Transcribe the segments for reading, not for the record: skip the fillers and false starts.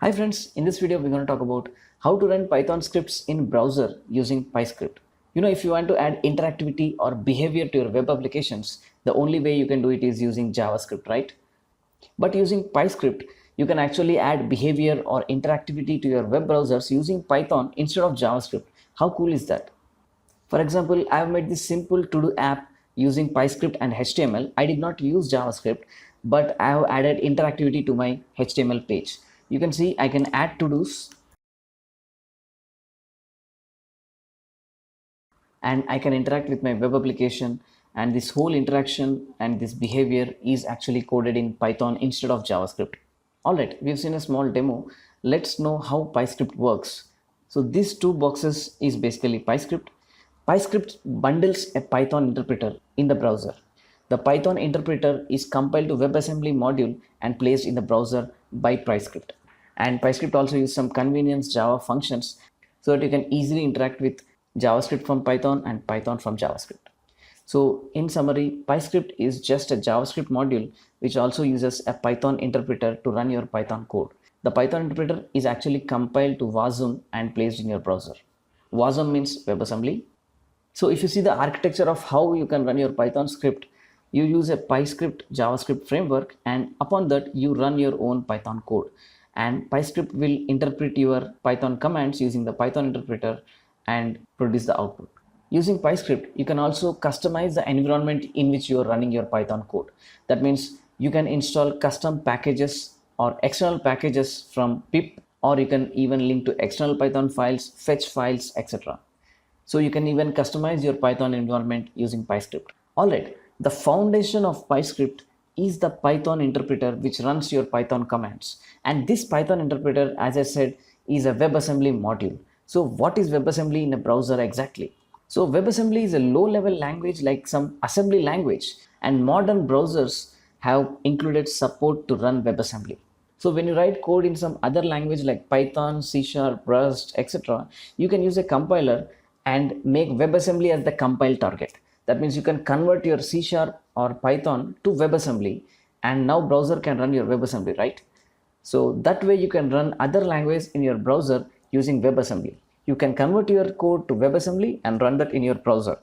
Hi friends, in this video we're going to talk about how to run Python scripts in browser using pyscript. If you want to add interactivity or behavior to your web applications, the only way you can do it is using JavaScript, right? But using pyscript, you can actually add behavior or interactivity to your web browsers using Python instead of JavaScript. How cool is that? For example, I have made this simple to-do app using pyscript and HTML. I did not use JavaScript, but I have added interactivity to my HTML page. You can see I can add to-dos and I can interact with my web application, and this whole interaction and this behavior is actually coded in Python instead of JavaScript. Alright, we've seen a small demo. Let's know how pyscript works. So these two boxes is basically pyscript. Pyscript bundles a Python interpreter in the browser. The Python interpreter is compiled to WebAssembly module and placed in the browser by pyscript. And pyscript also uses some convenience Java functions so that you can easily interact with JavaScript from Python and Python from JavaScript. So in summary, pyscript is just a JavaScript module which also uses a Python interpreter to run your Python code. The Python interpreter is actually compiled to Wasm and placed in your browser. Wasm means WebAssembly. So if you see the architecture of how you can run your Python script, you use a pyscript JavaScript framework, and upon that you run your own Python code. And pyscript will interpret your Python commands using the Python interpreter and produce the output. Using pyscript, you can also customize the environment in which you are running your Python code. That means you can install custom packages or external packages from pip, or you can even link to external Python files, fetch files, etc. So you can even customize your Python environment using pyscript. Alright, the foundation of pyscript is the Python interpreter which runs your Python commands. And this Python interpreter, as I said, is a WebAssembly module. So what is WebAssembly in a browser exactly? So WebAssembly is a low-level language like some assembly language, and modern browsers have included support to run WebAssembly. So when you write code in some other language like Python, C#, Rust, etc., you can use a compiler and make WebAssembly as the compile target. That means you can convert your C# or Python to WebAssembly, and now browser can run your WebAssembly, right? So that way you can run other language in your browser using WebAssembly. You can convert your code to WebAssembly and run that in your browser.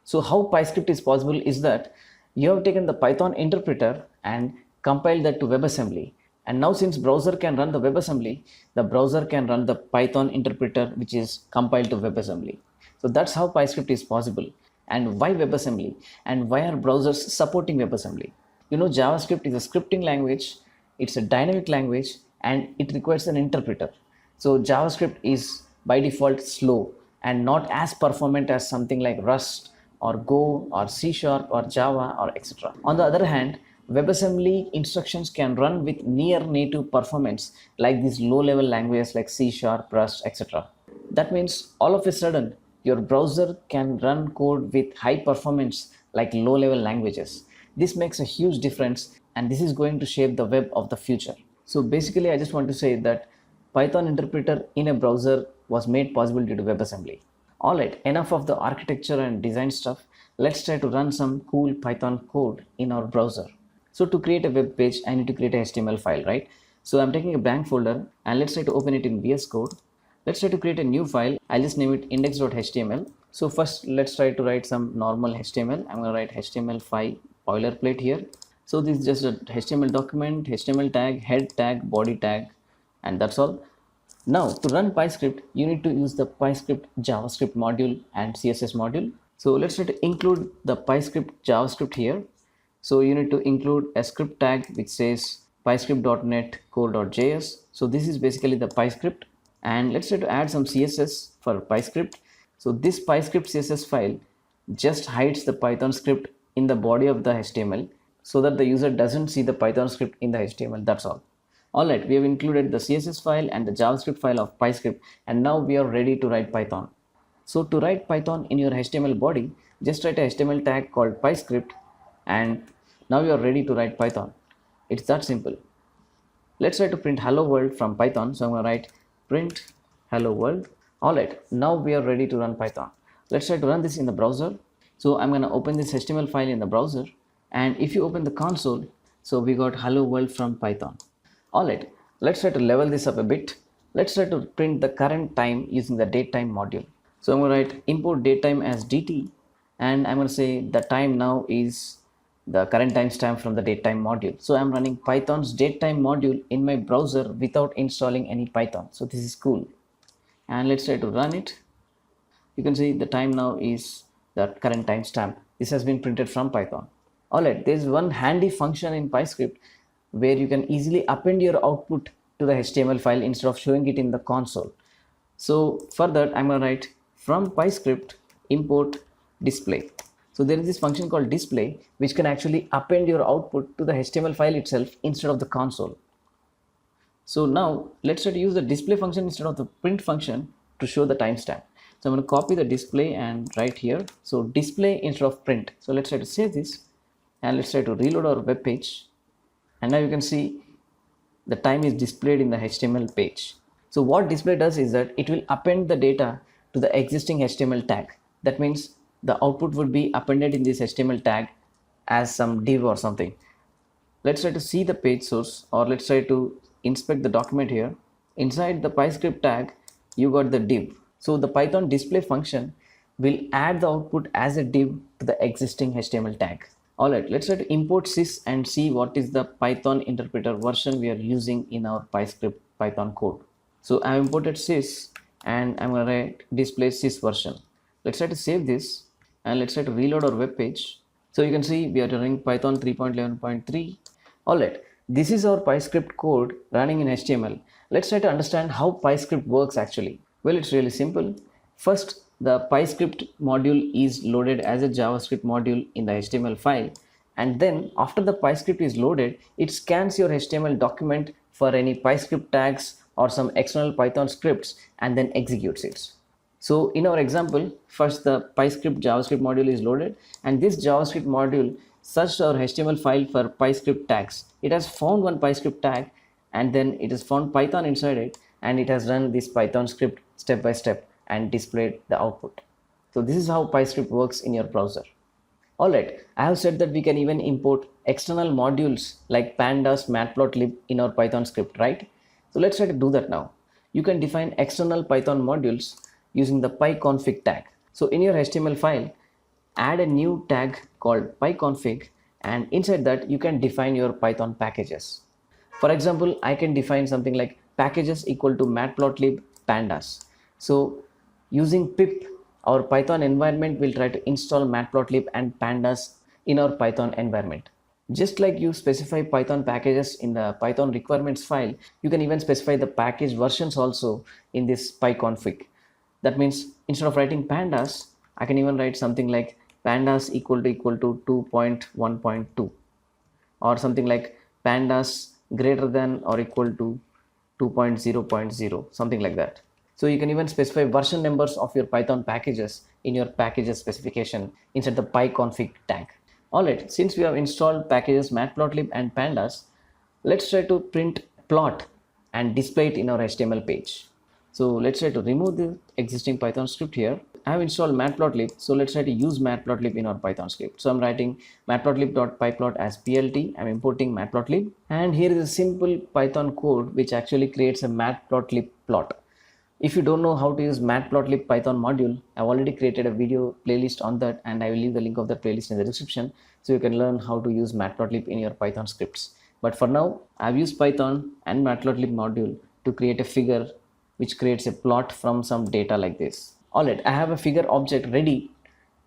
So how pyscript is possible is that you have taken the Python interpreter and compiled that to WebAssembly. And now since browser can run the WebAssembly, the browser can run the Python interpreter which is compiled to WebAssembly. So that's how pyscript is possible. And why WebAssembly? And why are browsers supporting WebAssembly? JavaScript is a scripting language, it's a dynamic language, and it requires an interpreter. So JavaScript is by default slow and not as performant as something like Rust or Go or C# or Java or etc. On the other hand, WebAssembly instructions can run with near native performance like these low-level languages like C#, Rust, etc. That means all of a sudden your browser can run code with high performance like low-level languages. This makes a huge difference, and this is going to shape the web of the future. So basically, I just want to say that Python interpreter in a browser was made possible due to WebAssembly. Alright, enough of the architecture and design stuff. Let's try to run some cool Python code in our browser. So to create a web page, I need to create a HTML file, right? So I'm taking a blank folder and let's try to open it in VS Code. Let's try to create a new file. I'll just name it index.html. So first let's try to write some normal HTML. I'm going to write HTML5 boilerplate here. So this is just a HTML document, HTML tag, head tag, body tag, and that's all. Now to run pyscript, you need to use the pyscript JavaScript module and CSS module. So let's try to include the pyscript JavaScript here. So you need to include a script tag which says pyscript.net core.js. So this is basically the pyscript, and let's try to add some CSS for pyscript. So this pyscript CSS file just hides the Python script in the body of the HTML so that the user doesn't see the Python script in the HTML. That's all. Alright, we have included the CSS file and the JavaScript file of pyscript, and now we are ready to write Python. So to write Python in your HTML body, just write a HTML tag called pyscript, and now you are ready to write Python. It's that simple. Let's try to print hello world from Python. So I'm going to write print hello world. Alright, now we are ready to run Python. Let's try to run this in the browser. So I'm going to open this HTML file in the browser, and if you open the console, so we got hello world from Python. Alright, Let's try to level this up a bit. Let's try to print the current time using the datetime module. So I'm going to write import datetime as dt, and I'm going to say the time now is the current timestamp from the datetime module. So I'm running Python's datetime module in my browser without installing any Python. So this is cool. And let's try to run it. You can see the time now is the current timestamp. This has been printed from Python. Alright, there's one handy function in pyscript where you can easily append your output to the HTML file instead of showing it in the console. So for that, I'm going to write from pyscript import display. So there is this function called display which can actually append your output to the HTML file itself instead of the console. So now let's try to use the display function instead of the print function to show the timestamp. So I'm going to copy the display and write here. So display instead of print. So let's try to save this and let's try to reload our web page. And now you can see the time is displayed in the HTML page. So what display does is that it will append the data to the existing HTML tag. That means the output would be appended in this HTML tag as some div or something. Let's try to see the page source, or let's try to inspect the document here. Inside the pyscript tag, you got the div. So the Python display function will add the output as a div to the existing HTML tag. Alright, let's try to import sys and see what is the Python interpreter version we are using in our pyscript Python code. So I imported sys and I'm going to write display sys version. Let's try to save this and let's try to reload our web page. So you can see we are running Python 3.11.3. Alright, this is our pyscript code running in HTML. Let's try to understand how pyscript works actually. Well, it's really simple. First, the pyscript module is loaded as a JavaScript module in the HTML file, and then after the pyscript is loaded, it scans your HTML document for any pyscript tags or some external Python scripts and then executes it. So in our example, first the pyscript JavaScript module is loaded, and this JavaScript module searched our HTML file for pyscript tags. It has found one pyscript tag and then it has found Python inside it, and it has run this Python script step by step and displayed the output. So this is how pyscript works in your browser. Alright, I have said that we can even import external modules like pandas, matplotlib in our Python script, right? So let's try to do that now. You can define external Python modules using the pyconfig tag. So in your HTML file, add a new tag called pyconfig, and inside that you can define your Python packages. For example, I can define something like packages equal to matplotlib pandas. So using pip, our Python environment will try to install matplotlib and pandas in our Python environment. Just like you specify Python packages in the Python requirements file, you can even specify the package versions also in this pyconfig. That means instead of writing pandas, I can even write something like pandas equal to 2.1.2, or something like pandas greater than or equal to 2.0.0, something like that. So you can even specify version numbers of your Python packages in your packages specification inside the pyconfig tag. Alright, since we have installed packages matplotlib and pandas, let's try to print plot and display it in our HTML page. So let's try to remove the existing Python script here. I have installed matplotlib, so let's try to use matplotlib in our Python script. So I'm writing matplotlib.pyplot as plt. I'm importing matplotlib, and here is a simple Python code which actually creates a matplotlib plot. If you don't know how to use matplotlib Python module, I've already created a video playlist on that, and I will leave the link of that playlist in the description so you can learn how to use matplotlib in your Python scripts. But for now, I've used Python and matplotlib module to create a figure which creates a plot from some data like this. Alright, I have a figure object ready,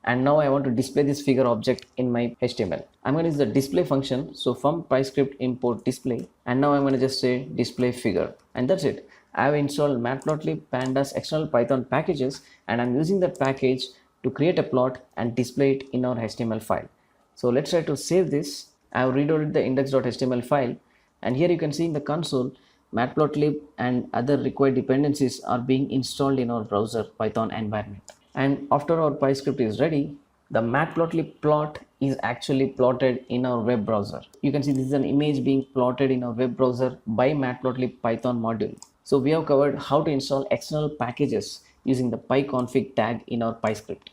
and now I want to display this figure object in my HTML. I'm going to use the display function. So from pyscript import display, and now I'm going to just say display figure, and that's it. I have installed matplotlib pandas external Python packages, and I'm using that package to create a plot and display it in our HTML file. So let's try to save this. I have reloaded the index.html file, and here you can see in the console matplotlib and other required dependencies are being installed in our browser Python environment. And after our pyscript is ready, the matplotlib plot is actually plotted in our web browser. You can see this is an image being plotted in our web browser by matplotlib Python module. So we have covered how to install external packages using the pyconfig tag in our pyscript.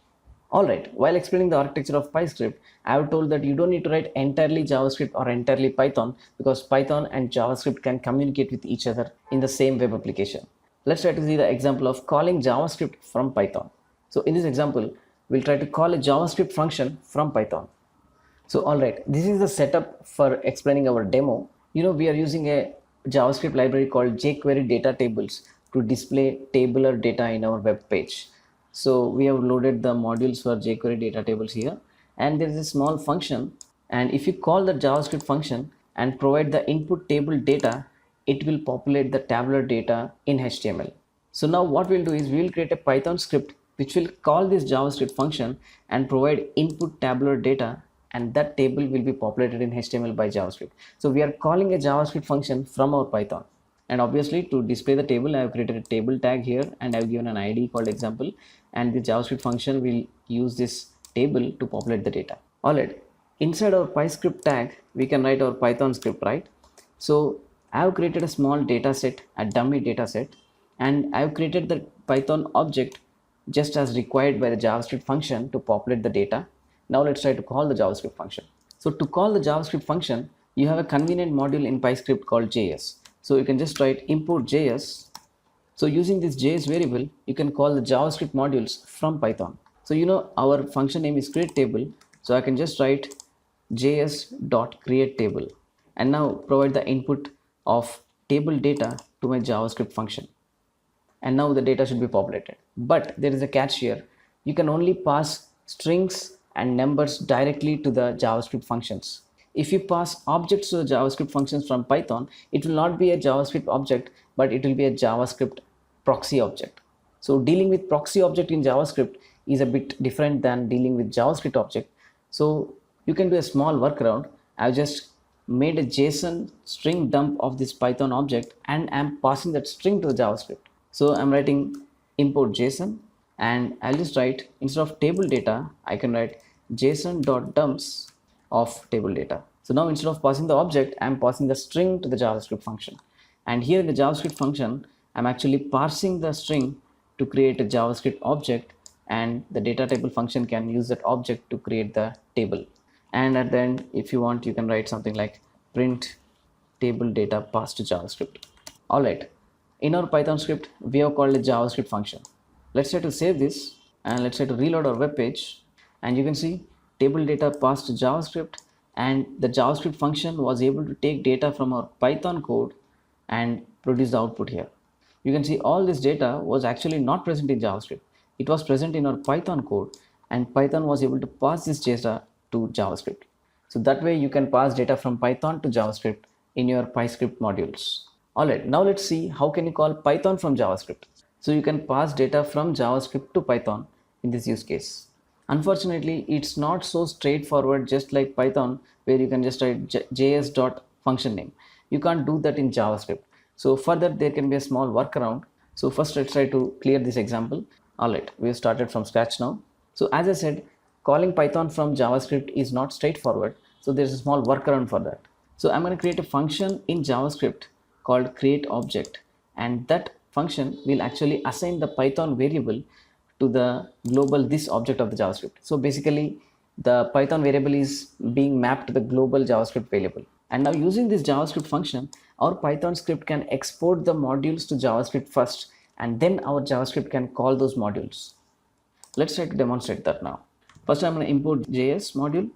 Alright, while explaining the architecture of pyscript, I have told that you don't need to write entirely JavaScript or entirely Python because Python and JavaScript can communicate with each other in the same web application. Let's try to see the example of calling JavaScript from Python. So in this example, we'll try to call a JavaScript function from Python. So alright, this is the setup for explaining our demo. We are using a JavaScript library called jQuery data tables to display tabular data in our web page. So we have loaded the modules for jQuery data tables here, and there is a small function, and if you call the JavaScript function and provide the input table data, it will populate the tabular data in HTML. So now what we'll do is we'll create a Python script which will call this JavaScript function and provide input tabular data, and that table will be populated in HTML by JavaScript. So we are calling a JavaScript function from our Python. And obviously to display the table, I have created a table tag here and I've given an ID called example, and the JavaScript function will use this table to populate the data. Alright, inside our pyscript tag, we can write our Python script, right? So I have created a small data set, a dummy data set, and I have created the Python object just as required by the JavaScript function to populate the data. Now let's try to call the JavaScript function. So to call the JavaScript function, you have a convenient module in pyscript called JS. So you can just write import JS. So using this JS variable, you can call the JavaScript modules from Python. So our function name is create table. So I can just write js.create table and now provide the input of table data to my JavaScript function. And now the data should be populated. But there is a catch here. You can only pass strings and numbers directly to the JavaScript functions. If you pass objects to the JavaScript functions from Python, it will not be a JavaScript object, but it will be a JavaScript proxy object. So dealing with proxy object in JavaScript is a bit different than dealing with JavaScript object. So you can do a small workaround. I've just made a JSON string dump of this Python object and I'm passing that string to the JavaScript. So I'm writing import JSON, and I'll just write, instead of table data, I can write json.dumps of table data. So now instead of passing the object, I'm passing the string to the JavaScript function. And here in the JavaScript function, I'm actually parsing the string to create a JavaScript object, and the data table function can use that object to create the table. And at the end, if you want, you can write something like print table data passed to JavaScript. Alright, in our Python script, we have called a JavaScript function. Let's try to save this and let's try to reload our web page, and you can see table data passed to JavaScript, and the JavaScript function was able to take data from our Python code and produce the output here. You can see all this data was actually not present in JavaScript. It was present in our Python code, and Python was able to pass this data to JavaScript. So that way you can pass data from Python to JavaScript in your pyscript modules. Alright, now let's see how can you call Python from JavaScript. So you can pass data from JavaScript to Python in this use case. Unfortunately, it's not so straightforward just like Python, where you can just write js.function name. You can't do that in JavaScript. So for that, there can be a small workaround. So first let's try to clear this example. Alright, we have started from scratch now. So as I said, calling Python from JavaScript is not straightforward. So there's a small workaround for that. So I'm going to create a function in JavaScript called create object, and that function will actually assign the Python variable to the global this object of the JavaScript. So basically the Python variable is being mapped to the global JavaScript variable. And now using this JavaScript function, our Python script can export the modules to JavaScript first, and then our JavaScript can call those modules. Let's try to demonstrate that now. First I'm going to import JS module,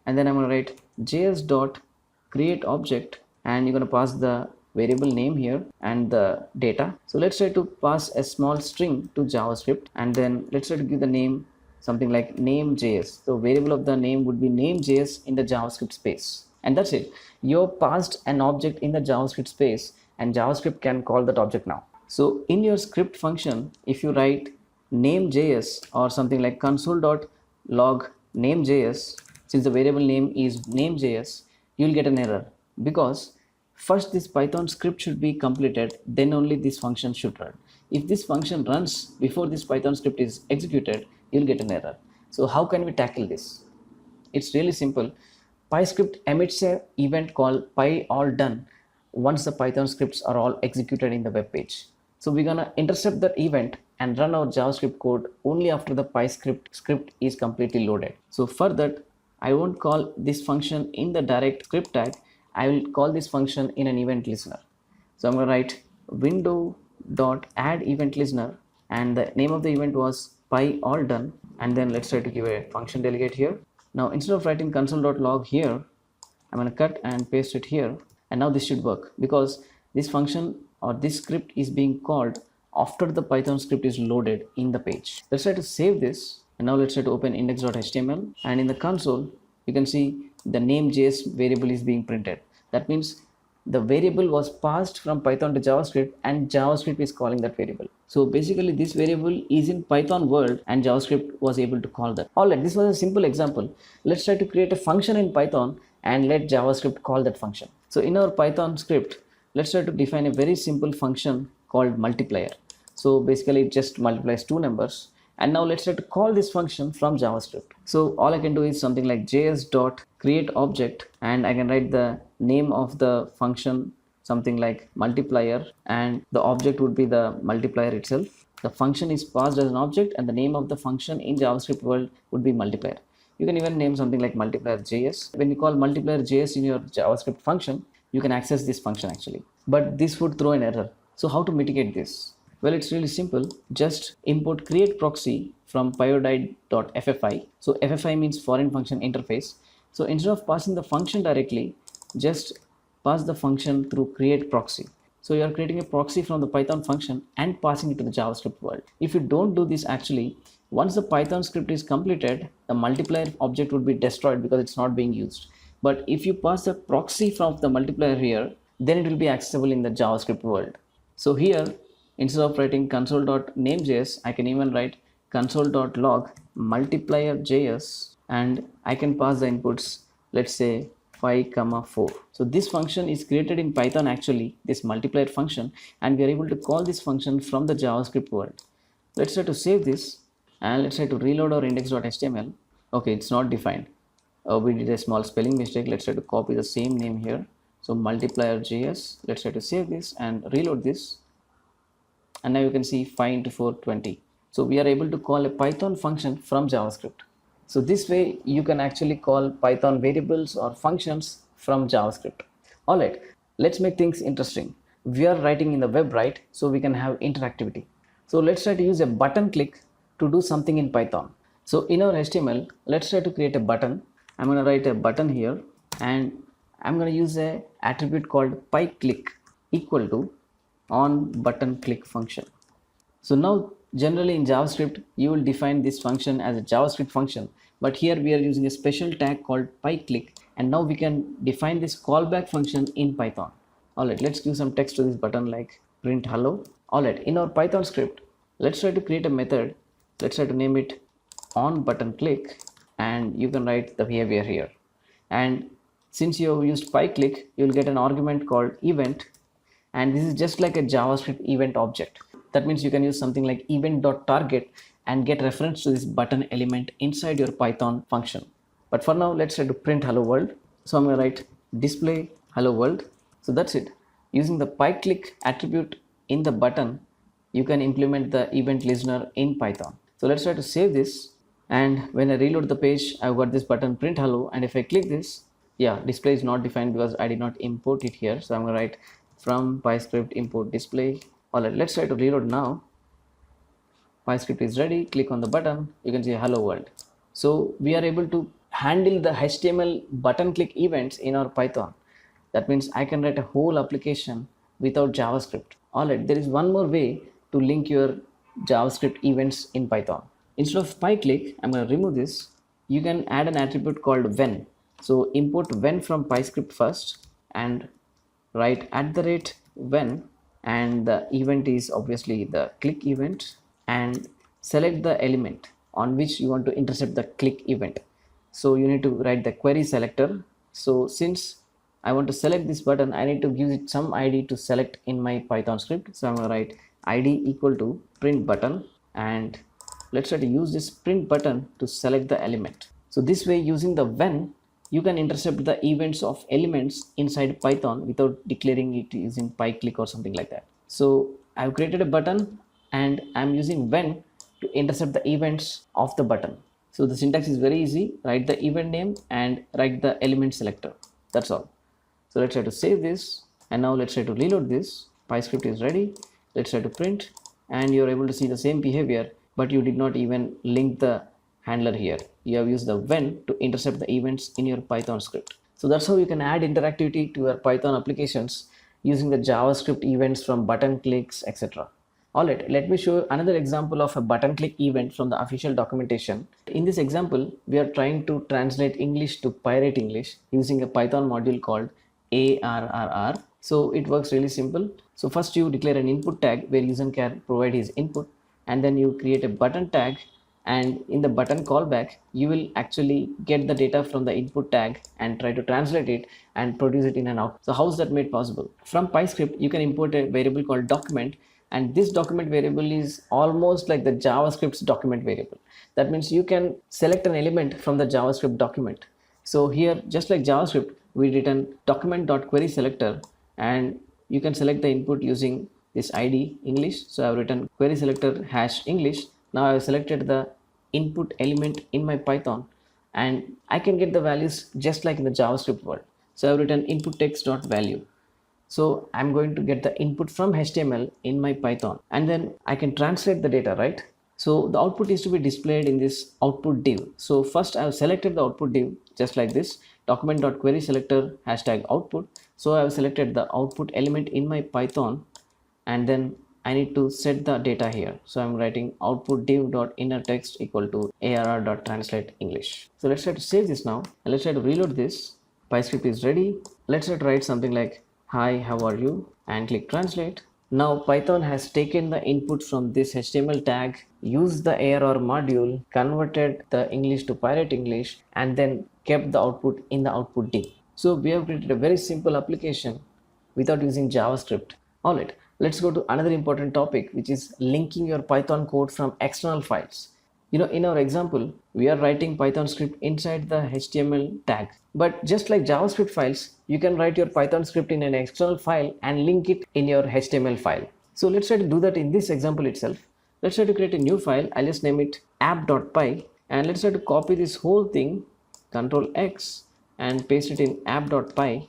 and then I'm going to write js.createObject, and you're going to pass the variable name here and the data. So let's try to pass a small string to JavaScript, and then let's try to give the name something like name.js. So variable of the name would be name.js in the JavaScript space. And that's it. You passed an object in the JavaScript space, and JavaScript can call that object now. So in your script function, if you write name.js or something like console.log name.js, since the variable name is name.js, you'll get an error, because first this Python script should be completed, then only this function should run. If this function runs before this Python script is executed, you'll get an error. So how can we tackle this? It's really simple. Pyscript emits an event called pyAllDone once the Python scripts are all executed in the web page. So we're gonna intercept that event and run our JavaScript code only after the pyscript script is completely loaded. So for that, I won't call this function in the direct script tag. I will call this function in an event listener. So I'm going to write window.add event listener, and the name of the event was py all done, and then let's try to give a function delegate here. Now instead of writing console.log here, I'm going to cut and paste it here, and now this should work because this function or this script is being called after the Python script is loaded in the page. Let's try to save this, and now let's try to open index.html, and in the console you can see the name.js variable is being printed. That means the variable was passed from Python to JavaScript and JavaScript is calling that variable. So basically this variable is in Python world and JavaScript was able to call that. Alright, this was a simple example. Let's try to create a function in Python and let JavaScript call that function. So in our Python script, let's try to define a very simple function called multiplier. So basically it just multiplies two numbers. And now let's try to call this function from JavaScript. So all I can do is something like js.createObject, and I can write the name of the function something like multiplier, and the object would be the multiplier itself. The function is passed as an object and the name of the function in JavaScript world would be multiplier. You can even name something like multiplier.js. When you call multiplier.js in your JavaScript function, you can access this function actually. But this would throw an error. So how to mitigate this? Well, it's really simple. Just import create proxy from pyodide.ffi. So ffi means foreign function interface. So instead of passing the function directly, just pass the function through create proxy. So you are creating a proxy from the Python function and passing it to the JavaScript world. If you don't do this actually, once the Python script is completed, the multiplier object would be destroyed because it's not being used. But if you pass the proxy from the multiplier here, then it will be accessible in the JavaScript world. So here, instead of writing console.name.js, I can even write console.log multiplier.js, and I can pass the inputs, let's say 5, 4. So this function is created in Python actually, this multiplier function, and we are able to call this function from the JavaScript world. Let's try to save this and let's try to reload our index.html. Okay, it's not defined. We did a small spelling mistake. Let's try to copy the same name here. So multiplier.js. Let's try to save this and reload this. And now you can see 5 into 4, 20. So we are able to call a Python function from JavaScript. So this way you can actually call Python variables or functions from JavaScript. Alright, let's make things interesting. We are writing in the web, right? So we can have interactivity. So let's try to use a button click to do something in Python. So in our HTML, let's try to create a button. I'm going to write a button here, and I'm going to use a attribute called py_click equal to on button click function. So now generally in JavaScript you will define this function as a JavaScript function, but here we are using a special tag called py_click, and now we can define this callback function in Python. Alright, let's give some text to this button like print hello. Alright, in our Python script, let's try to create a method. Let's try to name it on button click, and you can write the behavior here. And since you have used py_click, you will get an argument called event, and this is just like a JavaScript event object. That means you can use something like event.target and get reference to this button element inside your Python function. But for now, let's try to print hello world. So I'm going to write display hello world. So that's it. Using the py_click attribute in the button, you can implement the event listener in Python. So let's try to save this, and when I reload the page, I've got this button print hello, and if I click this, yeah, display is not defined because I did not import it here. So I'm going to write from pyscript import display. Alright, let's try to reload now. Pyscript is ready. Click on the button. You can see hello world. So we are able to handle the HTML button click events in our Python. That means I can write a whole application without JavaScript. Alright, there is one more way to link your JavaScript events in Python. Instead of py_click, I'm going to remove this. You can add an attribute called when. So import when from pyscript first and write @when, and the event is obviously the click event, and select the element on which you want to intercept the click event. So you need to write the query selector. So since I want to select this button, I need to give it some ID to select in my Python script. So I'm going to write ID equal to print button, and let's try to use this print button to select the element. So this way, using the when, you can intercept the events of elements inside Python without declaring it using py_click or something like that. So I've created a button, and I'm using when to intercept the events of the button. So the syntax is very easy. Write the event name and write the element selector. That's all. So let's try to save this, and now let's try to reload this. PyScript is ready. Let's try to print, and you're able to see the same behavior, but you did not even link the handler here. You have used the when to intercept the events in your Python script. So that's how you can add interactivity to your Python applications using the JavaScript events from button clicks, etc. Alright, let me show you another example of a button click event from the official documentation. In this example, we are trying to translate English to pirate English using a Python module called ARRR. So it works really simple. So first you declare an input tag where user can provide his input, and then you create a button tag, and in the button callback you will actually get the data from the input tag and try to translate it and produce it in an output. So how is that made possible? From PyScript you can import a variable called document, and this document variable is almost like the JavaScript's document variable. That means you can select an element from the JavaScript document. So here, just like JavaScript, we return document.querySelector, and you can select the input using this ID English. So I've written query selector hash English. Now I've selected the input element in my Python, and I can get the values just like in the JavaScript world. So I've written input text.value. So I'm going to get the input from HTML in my Python, and then I can translate the data, right? So the output is to be displayed in this output div. So first I've selected the output div just like this, document.querySelector hashtag output. So I've selected the output element in my Python, and then I need to set the data here. So I'm writing output div.innerText equal to arr.translate English. So let's try to save this now, and let's try to reload this. PyScript is ready. Let's try to write something like hi, how are you, and click translate. Now Python has taken the input from this HTML tag, used the ARR module, converted the English to pirate English, and then kept the output in the output div. So we have created a very simple application without using JavaScript. Alright, let's go to another important topic, which is linking your Python code from external files. In our example, we are writing Python script inside the HTML tag. But just like JavaScript files, you can write your Python script in an external file and link it in your HTML file. So let's try to do that in this example itself. Let's try to create a new file. I'll just name it app.py, and let's try to copy this whole thing, Control X, and paste it in app.py.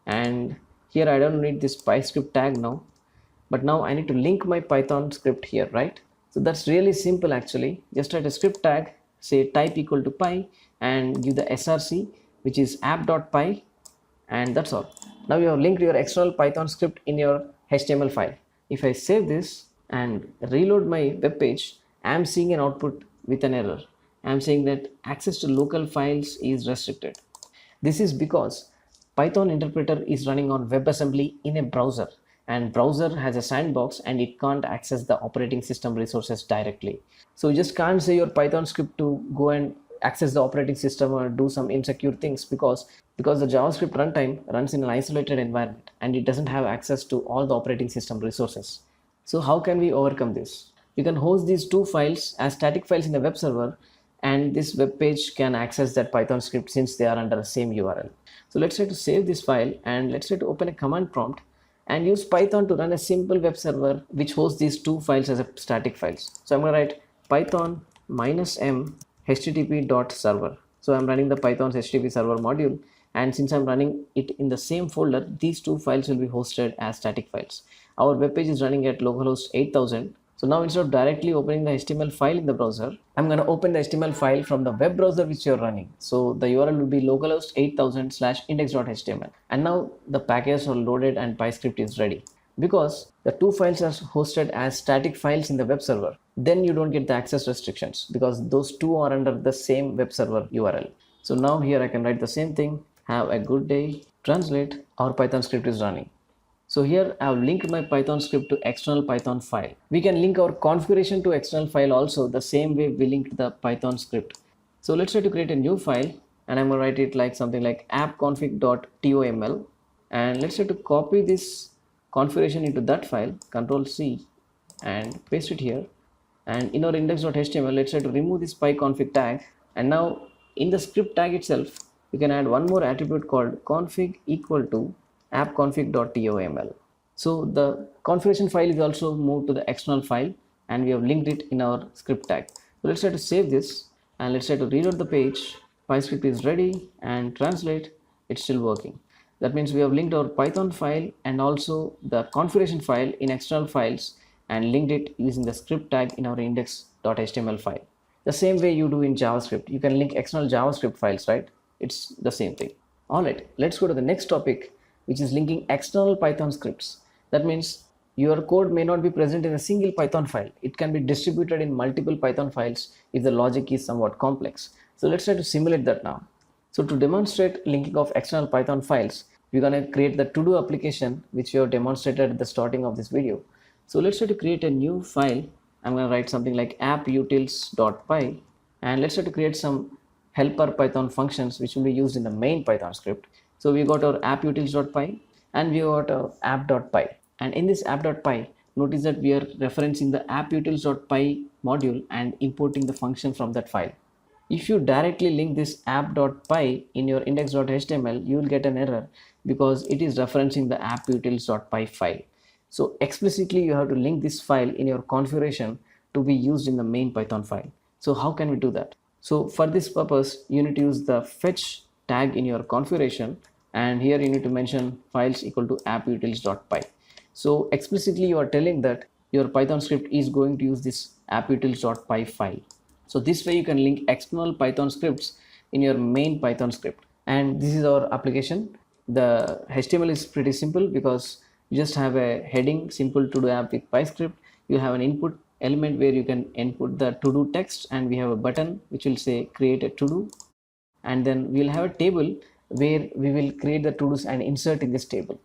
And here I don't need this PyScript tag now, but now I need to link my Python script here, right? So that's really simple actually. Just write a script tag, say type equal to py, and give the src, which is app.py, and that's all. Now you have linked your external Python script in your HTML file. If I save this and reload my web page, I am seeing an output with an error. I am saying that access to local files is restricted. This is because Python interpreter is running on WebAssembly in a browser, and browser has a sandbox and it can't access the operating system resources directly. So you just can't say your Python script to go and access the operating system or do some insecure things, because the JavaScript runtime runs in an isolated environment and it doesn't have access to all the operating system resources. So how can we overcome this? You can host these two files as static files in the web server, and this web page can access that Python script since they are under the same URL. So let's try to save this file, and let's try to open a command prompt and use Python to run a simple web server which hosts these two files as a static files. So I'm going to write python -m http.server. So I'm running the Python's HTTP server module, and since I'm running it in the same folder, these two files will be hosted as static files. Our web page is running at localhost 8000. So now instead of directly opening the HTML file in the browser, I'm going to open the HTML file from the web browser which you're running. So the URL will be localhost 8000/index.html. And now the packages are loaded and PyScript is ready. Because the two files are hosted as static files in the web server, then you don't get the access restrictions because those two are under the same web server URL. So now here I can write the same thing. Have a good day. Translate. Our Python script is running. So here I have linked my Python script to external Python file. We can link our configuration to external file also the same way we linked the Python script. So let's try to create a new file, and I'm going to write it like something like appconfig.toml, and let's try to copy this configuration into that file, Control C, and paste it here. And in our index.html, let's try to remove this pyconfig tag, and now in the script tag itself you can add one more attribute called config equal to appconfig.toml. So the configuration file is also moved to the external file, and we have linked it in our script tag. So let's try to save this and let's try to reload the page. Pyscript is ready and translate. It's still working. That means we have linked our Python file and also the configuration file in external files and linked it using the script tag in our index.html file. The same way you do in JavaScript. You can link external JavaScript files, right? It's the same thing. Alright, let's go to the next topic, which is linking external Python scripts. That means your code may not be present in a single Python file. It can be distributed in multiple Python files if the logic is somewhat complex. So let's try to simulate that now. So to demonstrate linking of external Python files, we're going to create the Todo application, which we have demonstrated at the starting of this video. So let's try to create a new file. I'm going to write something like apputils.py, and let's try to create some helper Python functions which will be used in the main Python script. So we got our apputils.py and we got our app.py. And in this app.py, notice that we are referencing the apputils.py module and importing the function from that file. If you directly link this app.py in your index.html, you will get an error because it is referencing the apputils.py file. So explicitly you have to link this file in your configuration to be used in the main Python file. So how can we do that? So for this purpose, you need to use the fetch tag in your configuration, and here you need to mention files equal to apputils.py. So explicitly you are telling that your Python script is going to use this apputils.py file. So this way you can link external Python scripts in your main Python script. And this is our application. The HTML is pretty simple because you just have a heading, simple to do app with pyscript. You have an input element where you can input the to do text, and we have a button which will say create a to do, and then we'll have a table where we will create the to dos and insert in this table.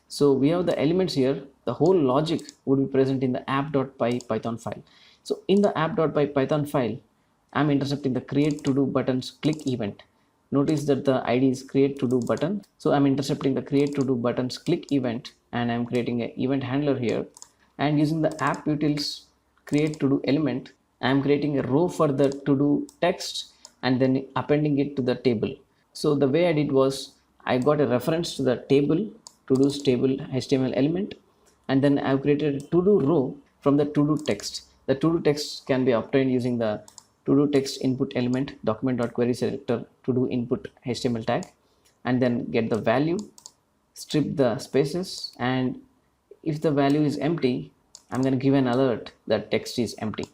So we have the elements here. The whole logic would be present in the app.py Python file. So in the app.py Python file, I'm intercepting the create to do buttons click event. Notice that the ID is create to do button. So I'm intercepting the create to do buttons click event, and I'm creating an event handler here, and using the apputils create to do element, I'm creating a row for the to do text and then appending it to the table. So the way I did was I got a reference to the table, to do's table HTML element, and then I've created a to do row from the to do text. The to do text can be obtained using the to do text input element document.query selector to do input HTML tag, and then get the value, strip the spaces, and if the value is empty, I'm going to give an alert that text is empty.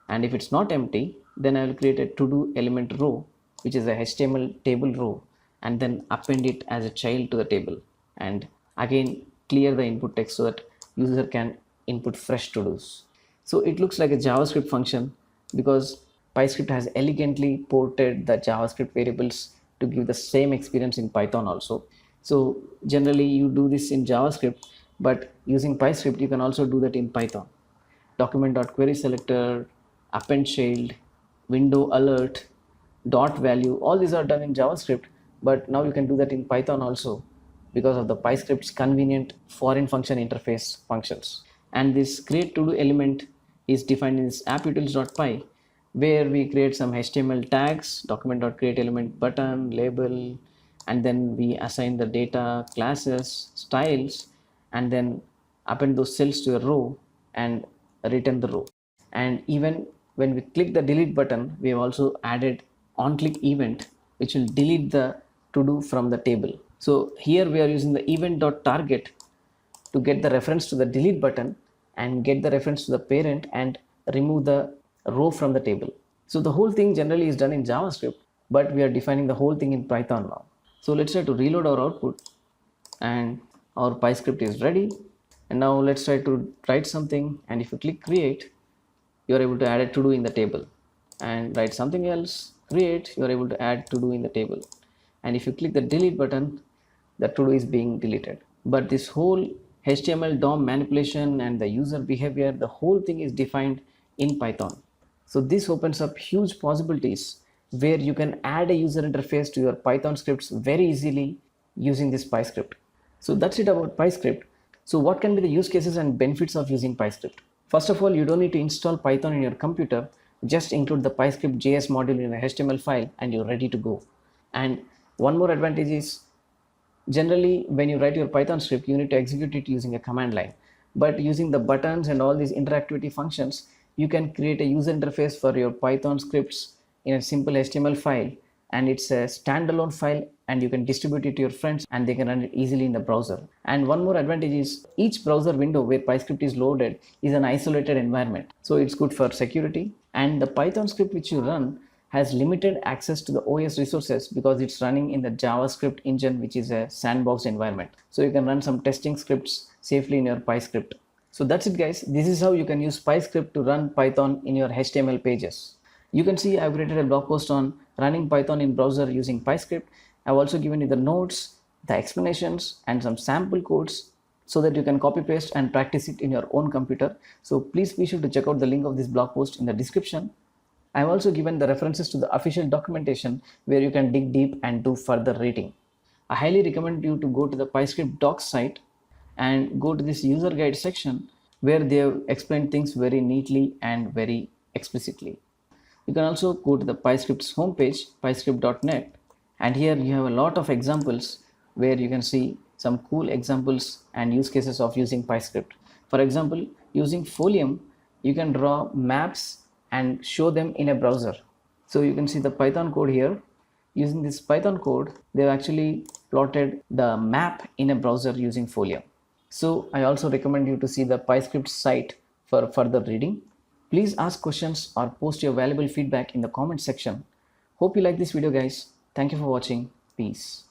And if it's not empty, then I will create a to do element row, which is a HTML table row, and then append it as a child to the table, and again clear the input text so that user can input fresh to dos. So it looks like a JavaScript function because pyscript has elegantly ported the JavaScript variables to give the same experience in Python also. So generally you do this in JavaScript, but using pyscript you can also do that in Python. Document.query selector, append child, window alert, dot value, all these are done in JavaScript, but now you can do that in Python also because of the pyscript's convenient foreign function interface functions. And this create to do element is defined in this apputils.py, where we create some HTML tags, document.create element button, label, and then we assign the data, classes, styles, and then append those cells to a row and return the row. And even when we click the delete button, we have also added on click event which will delete the to do from the table. So here we are using the event.target to get the reference to the delete button and get the reference to the parent and remove the row from the table. So the whole thing generally is done in JavaScript, but we are defining the whole thing in Python now. So let's try to reload our output, and our pyscript is ready. And now let's try to write something, and if you click create, you are able to add a to do in the table, and write something else, create, you are able to add to do in the table. And if you click the delete button, the to do is being deleted. But this whole HTML DOM manipulation and the user behavior, the whole thing is defined in Python. So this opens up huge possibilities where you can add a user interface to your Python scripts very easily using this pyscript. So that's it about pyscript. So what can be the use cases and benefits of using pyscript? First of all, you don't need to install Python in your computer. Just include the pyscript.js module in a HTML file and you're ready to go. And one more advantage is, generally when you write your Python script, you need to execute it using a command line. But using the buttons and all these interactivity functions, you can create a user interface for your Python scripts in a simple HTML file, and it's a standalone file, and you can distribute it to your friends and they can run it easily in the browser. And one more advantage is each browser window where pyscript is loaded is an isolated environment, so it's good for security. And the Python script which you run has limited access to the OS resources because it's running in the JavaScript engine, which is a sandbox environment, so you can run some testing scripts safely in your pyscript. So that's it guys, this is how you can use pyscript to run Python in your HTML pages. You can see I've created a blog post on running Python in browser using pyscript. I've also given you the notes, the explanations, and some sample codes so that you can copy paste and practice it in your own computer. So please be sure to check out the link of this blog post in the description. I've also given the references to the official documentation where you can dig deep and do further reading. I highly recommend you to go to the pyscript docs site and go to this user guide section where they have explained things very neatly and very explicitly. You can also go to the pyscript's homepage, pyscript.net, and here you have a lot of examples where you can see some cool examples and use cases of using pyscript. For example, using Folium, you can draw maps and show them in a browser. So you can see the Python code here. Using this Python code, they've actually plotted the map in a browser using Folium. So I also recommend you to see the pyscript site for further reading. Please ask questions or post your valuable feedback in the comment section. Hope you like this video guys. Thank you for watching. Peace.